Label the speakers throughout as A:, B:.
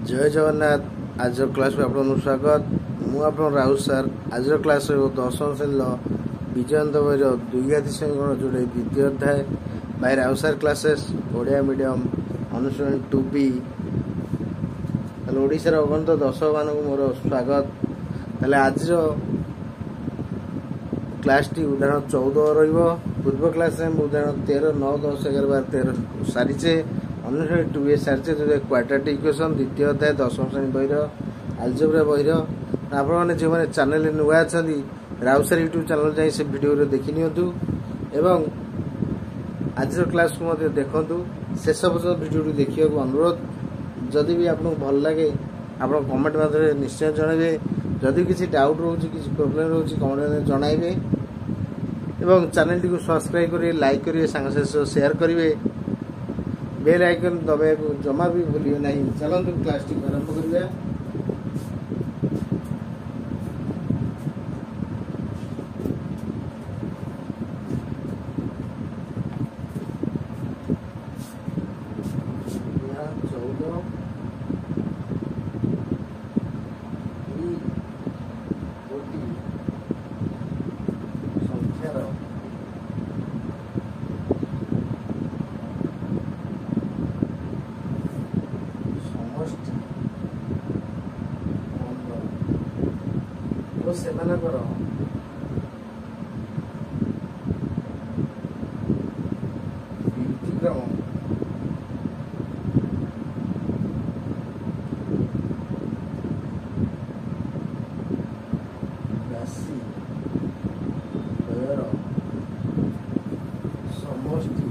A: जय जगन्नाथ। आज क्लास में आपको स्वागत। मु आप राहुल सार। आज क्लास दशम श्रेणी विजयंत बहिर दुईघाती समीकरण जोड़े द्वितीय अध्याय बाय राहुल सार क्लासेस ओडिया मीडियम अनुसरण 2B। ओडिशार अगणित दर्शक मान मोर स्वागत। आज क्लास टी उदाहरण 14 रहिबो। पूर्व क्लास में उदाहरण 13, 9, 10, 11, 12, 13 सारीचे अनुसरण 2A सारीचे जो क्वाड्रेटिक इक्वेशन द्वितीय अध्याय दशम श्रेणी बहिर आलजेब्रा बहिर आपने जो मैंने चैनल नुआ अच्छा राउत सार यूट्यूब चैनल जाए से वीडियो देखी नियंतु एवं आज क्लास को देखु शेष पर्यटन वीडियो देखा अनुरोध। जदि भी आपको भल लगे आप कमेंट माध्यम निश्चय जनइबे। जदि किसी डाउट रोचे किसी प्रोब्लेम रोचे कमेंट जनइबे एवं चैनल टी को सब्सक्राइब करेंगे, लाइक करेंगे, सांग शेयर करेंगे, बेल आइकन दबाया को जमा भी भूलिए नहीं। चलते क्लास टी आरंभ करिया। सेमानकर व्यतिक्रम राशि द्वयर समष्टि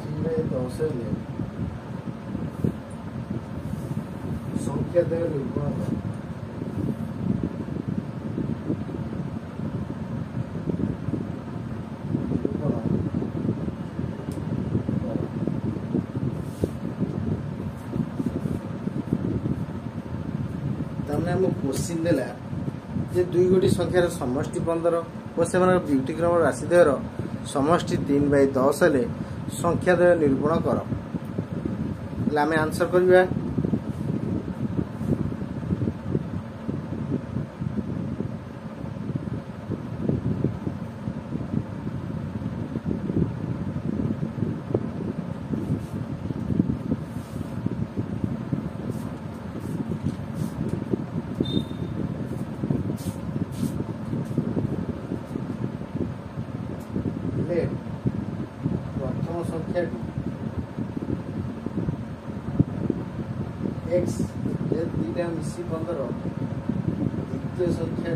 A: 3/10 संख्या द्वय निरूपण कर। क्वेश्चन देला जे दुई गोटी संख्यार समष्टि 15 और से व्युतिक्रम राशिद्वयर समष्टि 3/10 हेले संख्याद्वय निरूपण कर। आम आंसर करवा। प्रथम संख्या x दुईटा मिसी 15 द्वितीय संख्या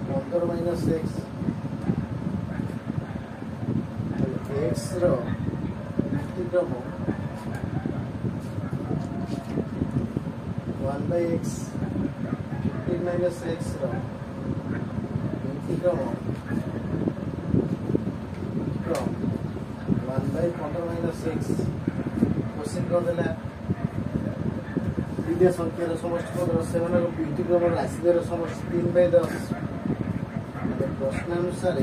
A: 15 minus x x व्युतिक्रम 1/x 15 minus x व्युतिक्रम 1/15 minus x question कर देला द्वितीय संख्यार समष्टि 15 से व्युतिक्रम राशिद्वयर समष्टि 3/10 प्रश्न अनुसार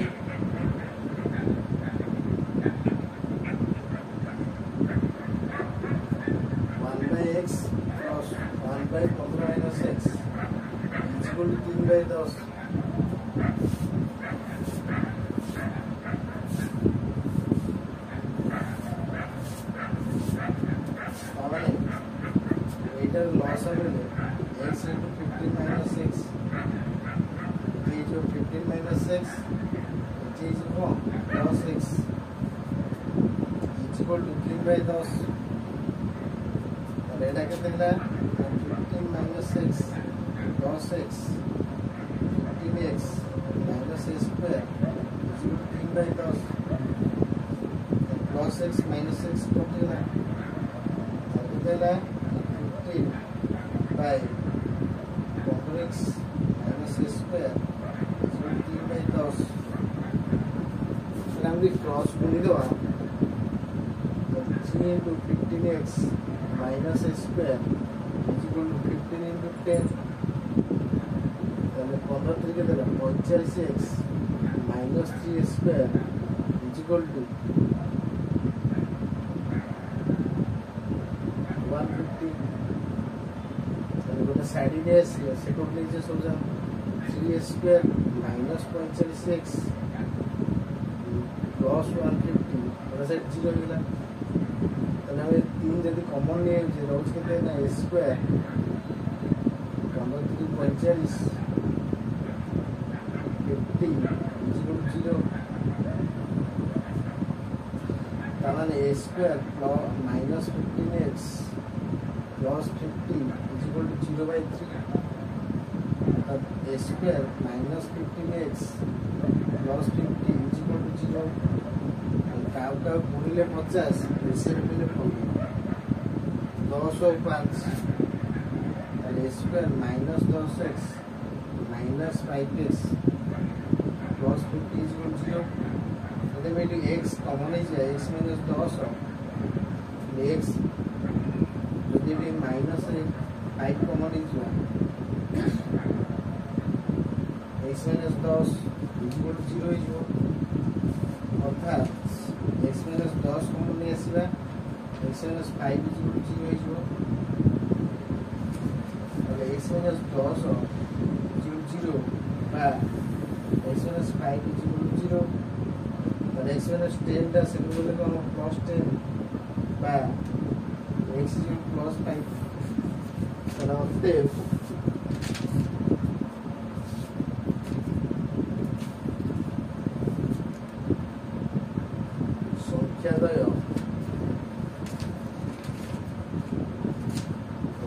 A: 1/x plus 1/15 minus x is equal to 3/10। Loss x into 15 minus x it is 15 minus x it is plus x is equal to 3/10। एटा के 15 minus x plus x 15x minus a square is equal to 3/10 plus x minus x कटेला 15 by 15x minus a square is equal to 3/10। हम cross गुणी दवा 3 into 15x minus a square is equal to 15 into 10 15 3 के 45x minus 3 square is equal to 150 তাহলে গোটা side দিয়ে আসলে সেটা লিখে সোজা 3 স্কয়ার minus 45 plus 150 গোটা সাইড 0 হইলা তাহলে আমি 3 যদি কমন নিয়ে যে রোজ কেতে না স্কয়ার 45 50 0 তার মানে a square plus minus 15x plus 50 is equal to 0/3 अब a square minus 15x plus 50 is equal to 0 काव काव गुणिले 50 रिसेंट मिले 10 और 5 ताले a square minus 10x minus 5x plus 50 is equal to 0 तो में x कॉमन है x minus 10 x যদি भी minus 5 कॉमन है x minus 10 is equal to 0 is अर्थात x minus 10 कॉमन नहीं आसीबा x minus 5 is equal to 0 is ताले x minus 10 0 बा x minus 5 is equal to 0 ताले x minus 10 दा से बोले को हम plus 10 बा x is equal to plus 5 ताले होते संख्यादय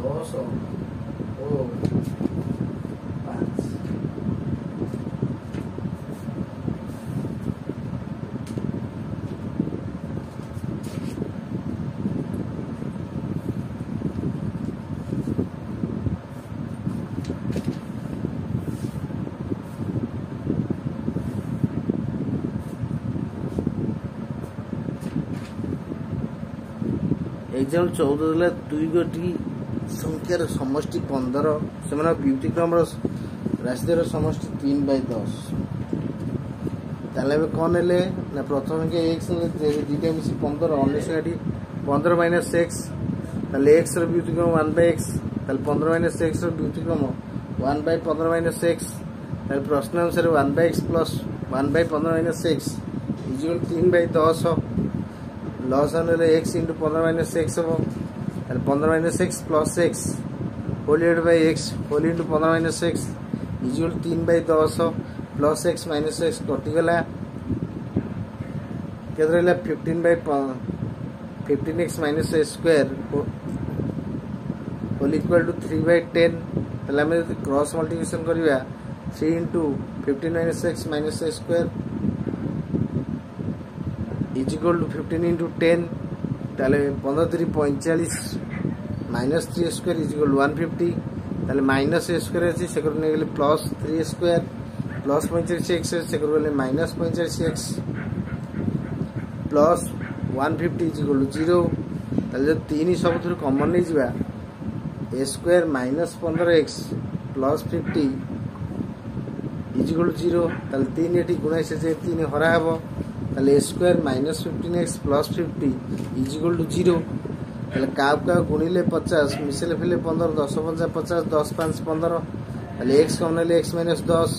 A: 10 और 5 एग्जाम 14 दुई गोटी संख्यार समष्टि 15 से व्युतिक्रम राशि समष्टि 3/10 कौन है ना प्रथम के एक्स दुटा मिसी 15 अन्य 15 माइनस एक्स एक्स व्युतिक्रम 1/x 15 माइनस एक्स व्युतिक्रम 1/15 माइनस एक्स प्रश्न अनुसार 1/x plus 1/15 minus X is 3/10 लॉस आने x इंटू 15 माइनस एक्स हम 15 minus X plus X whole divided by x whole into 15 minus X equal 3/10 plus x minus X कटिगला केते रहला 15x minus square whole equal to 3/10 तले हम cross multiplication करिया 3 into 15 minus x minus square is equal to 15 into 10 ताले 15 3 45 minus 3 square is equal to 150 ताले minus a square है से करने के लिए plus 3 square plus 45x है से करने के लिए minus 45x plus 150 is equal to 0 ताले जो तीन ही सब थोड़ी कॉमन नहीं जीवा a square minus 15x plus 50 is equal to 0 ताले तीन ये ठीक गुना इसे जे तीन हरा है वो ताले a square minus 15x plus 50 is equal to 0 ताले काव का गुणिले 50 मिसले फिले 15 10 50 50 10 5 15 ताले x कम नेले x minus 10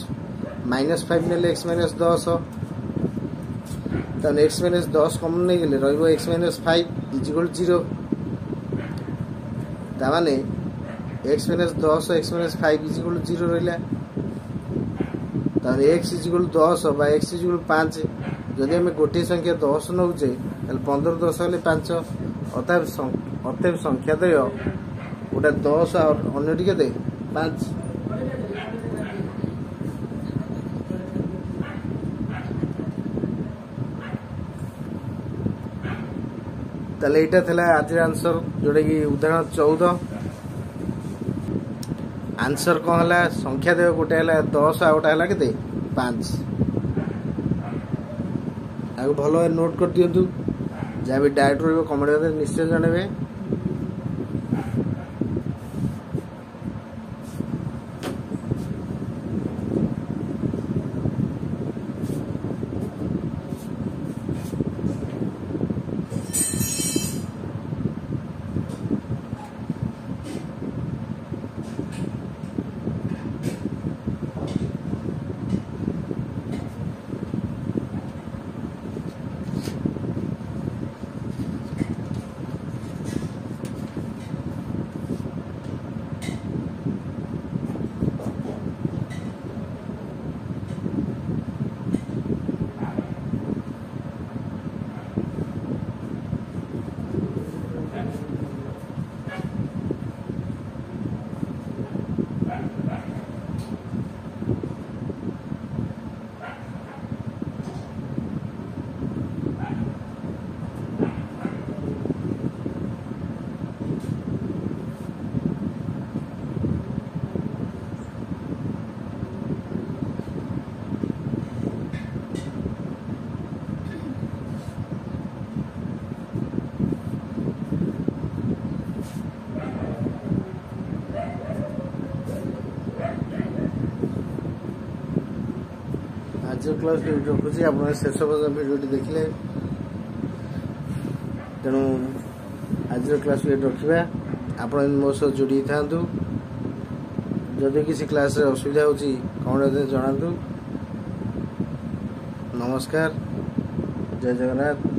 A: minus 5 नेले x minus 10 ताले x minus 10 कम नहीं गेले रहिबो x minus 5 is equal to 0 ता माने x minus 10 x minus 5 is equal to 0 रहिला ताले x is equal to 10 बा x is equal to 5 जदि आम गोटे संख्या 10 नौचे 15 10 हेल्ले 5 अतएव संख्यादय गोटे 10 और अन्यटी के 5 ताले एटा थला आज आंसर जोडे कि उदाहरण 14 आंसर कौन है संख्यादय गोटे है 10 आ गोटे है के 5 आगे भल नोट कर दिंतु जहाँ भी डाउट रही कमेंट निश्चय जनइबे। क्लास रखुच्छी आप शेष पर्यटन भिडियोटी देखिले तेणु आज क्लास रखा आप मो सह जोड़ी था जदि किसी क्लास असुविधा होची कौन जनातु। नमस्कार, जय जगन्नाथ।